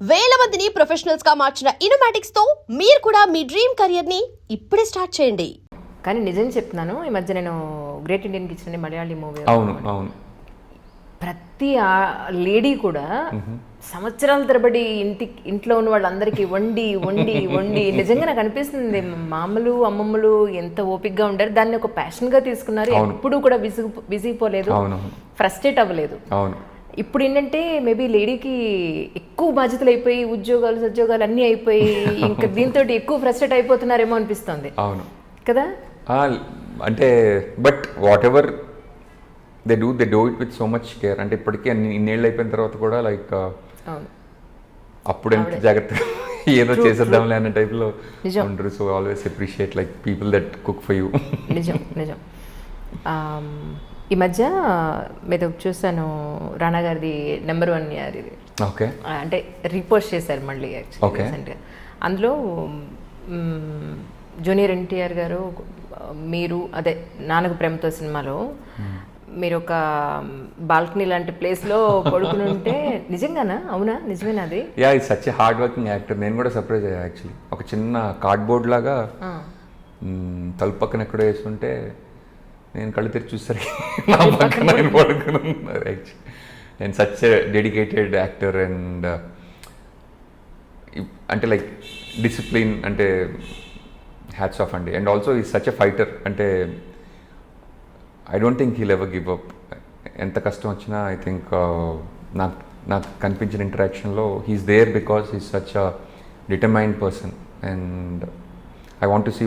వేల మందిని ప్రొఫెషనల్స్ గా మార్చిన ఇనోమాటిక్స్ తో మీరు కూడా మీ డ్రీమ్ కెరియర్ ని ఇప్పుడే స్టార్ట్ చేయండి. కానీ నిజం చెప్తున్నాను, ఈ మధ్య నేను great Indian kitchen Malayali movie, అవును అవును, ప్రతి లేడీ కూడా సంవత్సరాల తరబడి ఇంట్లో ఉన్న వాళ్ళందరికీ వండి వండి వండి నిజంగా నాకు అనిపిస్తుంది మామూలు అమ్మమ్మలు ఎంత ఓపిక్గా ఉండారు, దాన్ని ఒక ప్యాషన్ గా తీసుకున్నారు. ఎప్పుడు కూడా విసిగిపోలేదు, ఫ్రస్ట్రేట్ అవ్వలేదు. ఇప్పుడు ఏంటంటే మేబీ లేడీకి ఎక్కువ బాధ్యతలు అయిపోయి ఉద్యోగాలు అన్నీ అయిపోయి ఇంకా దీంతో ఎక్కువ ఫ్రస్ట్రేట్ అయిపోతున్నారేమో అనిపిస్తుంది. అవును కదా, అంటే but what ever they do it with so much care. అంటే ఇప్పటికీ ఇన్నేళ్ళు అయిపోయిన తర్వాత కూడా లైక్ అప్పుడు ఎంత జాగ్రత్తగా ఏదో చేసేద్దాంలే అన్న టైప్లో ఉంటారు. So always appreciate like people that cook for you. నిజం నిజం. ఈ మధ్య మీద చూసాను రానా గారిది నెంబర్ 1 ఇయర్ ఇది. ఓకే, అంటే రీపోస్ట్ చేశారు మళ్ళీ యాక్చువల్లీ. అందులో జూనియర్ ఎన్టీఆర్ గారు మీరు అదే నాన్నకు ప్రేమతో సినిమాలో మీరు ఒక బాల్కనీ లాంటి ప్లేస్లో పడుకుని ఉంటే నిజంగానా? అవునా, నిజమేనా అది? Yeah, it's such a hard working actor. నేను కూడా సర్ప్రైజ్ అయ్యా యాక్చువల్లీ. ఒక చిన్న కార్డ్బోర్డ్ లాగా తలుపు పక్కన ఎక్కడో వేసుకుంటే నేను కళ్ళు తెరిచి చూసరికి నా పక్కన పడుకుని ఉన్నారు యాక్చువల్లీ. నేను such a dedicated actor and అంటే లైక్ డిసిప్లిన్ అంటే హ్యాట్స్ ఆఫ్ అండి. అండ్ ఆల్సో ఈ సచ్ ఎ ఫైటర్. అంటే I don't think he'll ever give up. ఎంత కష్టం వచ్చినా ఐ థింక్ నాకు కనిపించిన ఇంటరాక్షన్లో he's there because he's such a determined person. And I want to see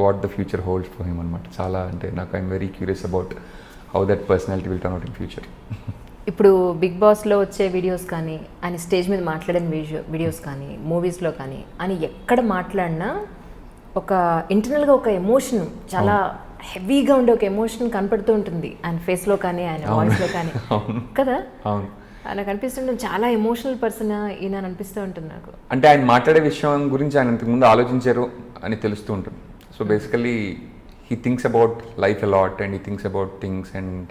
what the future holds for him అనమాట. చాలా అంటే నాకు I'm very curious about how that personality will turn out in future. ఇప్పుడు big బాస్లో వచ్చే videos కానీ, ఆయన stage మీద మాట్లాడిన వీడియోస్ కానీ, మూవీస్లో కానీ ఆయన ఎక్కడ మాట్లాడినా ఒక ఇంటర్నల్గా ఒక ఎమోషన్, చాలా హెవీగా ఉండే ఒక ఎమోషన్ కనపడుతూ ఉంటుంది ఆయన ఫేస్లో కానీ, ఆయన వాయిస్లో కానీ కదా. నాకు అనిపిస్తుంది చాలా ఎమోషనల్ పర్సన్ ఈయన అనిపిస్తూ ఉంటుంది నాకు. అంటే ఆయన మాట్లాడే విషయం గురించి ఆయన ఇంతకుముందు ఆలోచించారు అని తెలుస్తూ ఉంటుంది. So basically he thinks about life a lot and he thinks about things and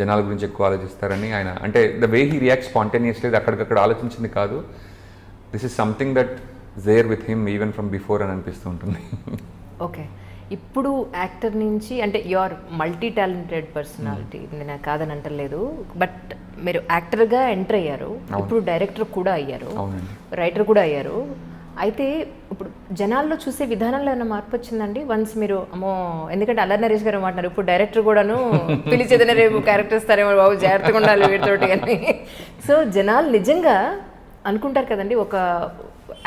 జనాల గురించి ఎక్కువ ఆలోచిస్తారని ఆయన, అంటే the way he react spontaneously, అక్కడికక్కడ ఆలోచించింది కాదు. This is something that there with him even from before అని అనిపిస్తూ ఉంటుంది. ఓకే, ఇప్పుడు యాక్టర్ నుంచి అంటే you are multi talented personality, నేను కాదని అంటలేదు. బట్ మీరు యాక్టర్గా ఎంటర్ అయ్యారు, ఇప్పుడు డైరెక్టర్ కూడా అయ్యారు, రైటర్ కూడా అయ్యారు. అయితే ఇప్పుడు జనాల్లో చూసే విధానంలో ఏమైనా మార్పు వచ్చిందండి వన్స్ మీరు అమ్మో, ఎందుకంటే అల్లరి నరేష్ గారు మాట్లాడారు, ఇప్పుడు డైరెక్టర్ కూడాను పిలిచేదనే రేపు క్యారెక్టర్ ఇస్తారేమో బాబు, జాగ్రత్తగా ఉండాలి వీటితోటి అని. సో జనాలు నిజంగా అనుకుంటారు కదండి, ఒక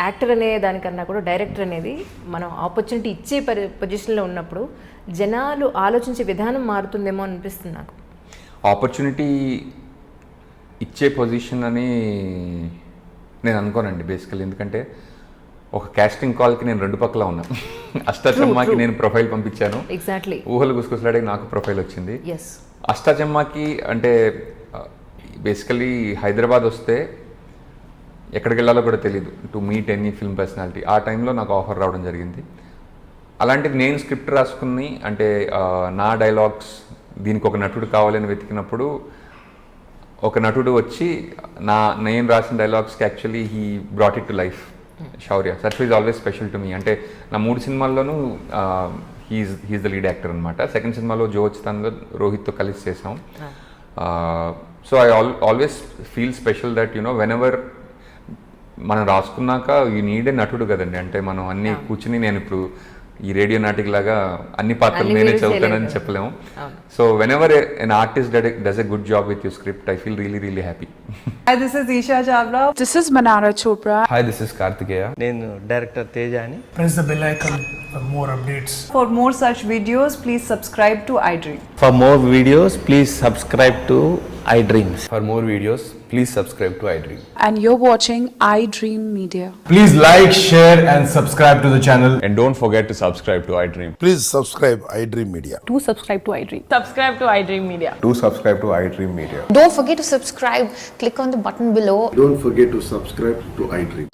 యాక్టర్ అనే దానికన్నా కూడా డైరెక్టర్ అనేది మనం ఆపర్చునిటీ ఇచ్చే పొజిషన్లో ఉన్నప్పుడు జనాలు ఆలోచించే విధానం మారుతుందేమో అనిపిస్తుంది నాకు. ఆపర్చునిటీ ఇచ్చే పొజిషన్ అని నేను అనుకోనండి బేసికల్లీ. ఎందుకంటే ఒక కాస్టింగ్ కాల్కి నేను 2 పక్కల ఉన్నా. అష్టాచమ్మాకి నేను ప్రొఫైల్ పంపించాను, ఎగ్జాక్ట్లీ ఊహలు గుసగుసలాడే నాకు ప్రొఫైల్ వచ్చింది. అష్టాచమ్మాకి అంటే బేసికలీ హైదరాబాద్ వస్తే ఎక్కడికి వెళ్ళాలో కూడా తెలియదు, to meet any film personality. ఆ టైంలో నాకు ఆఫర్ రావడం జరిగింది. అలాంటిది నేను స్క్రిప్ట్ రాసుకుని అంటే నా డైలాగ్స్ దీనికి ఒక నటుడు కావాలని వెతికినప్పుడు ఒక నటుడు వచ్చి నేను రాసిన డైలాగ్స్కి actually he brought it to life. Shaurya that is always special to me. అంటే నా 3 సినిమాల్లోనూ హీఈస్ ద లీడ్ యాక్టర్ అనమాట. సెకండ్ సినిమాలో జోచితాన్లో రోహిత్తో కలిసి చేసాం. So I always feel special that you know whenever మనం రాసుకున్నాక ఈ నీడే నటుడు కదండి. అంటే మనం అన్ని కూర్చుని నేను ఇప్పుడు ఈ రేడియో నాటిక లాగా అన్ని పాత్రలు నేనే చదువుతానని చెప్పలేము. So when ever an artist does a good job with your script I feel really really happy. Hi, this is Isha Chavla. This is Manara Chopra. Hi, this is Kartikeya. నేను director Teja అని. Press the bell icon for more updates. For more such videos, please subscribe to iDream. For more videos, please subscribe to iDreams. For more videos, please subscribe to iDream. And you're watching iDream Media. Please like, share and subscribe to the channel. And don't forget to subscribe to iDream. Please subscribe iDream Media. Do subscribe to iDream. Subscribe to iDream Media. Do subscribe to iDream Media. Don't forget to subscribe. Click on the button below. Don't forget to subscribe to iDream.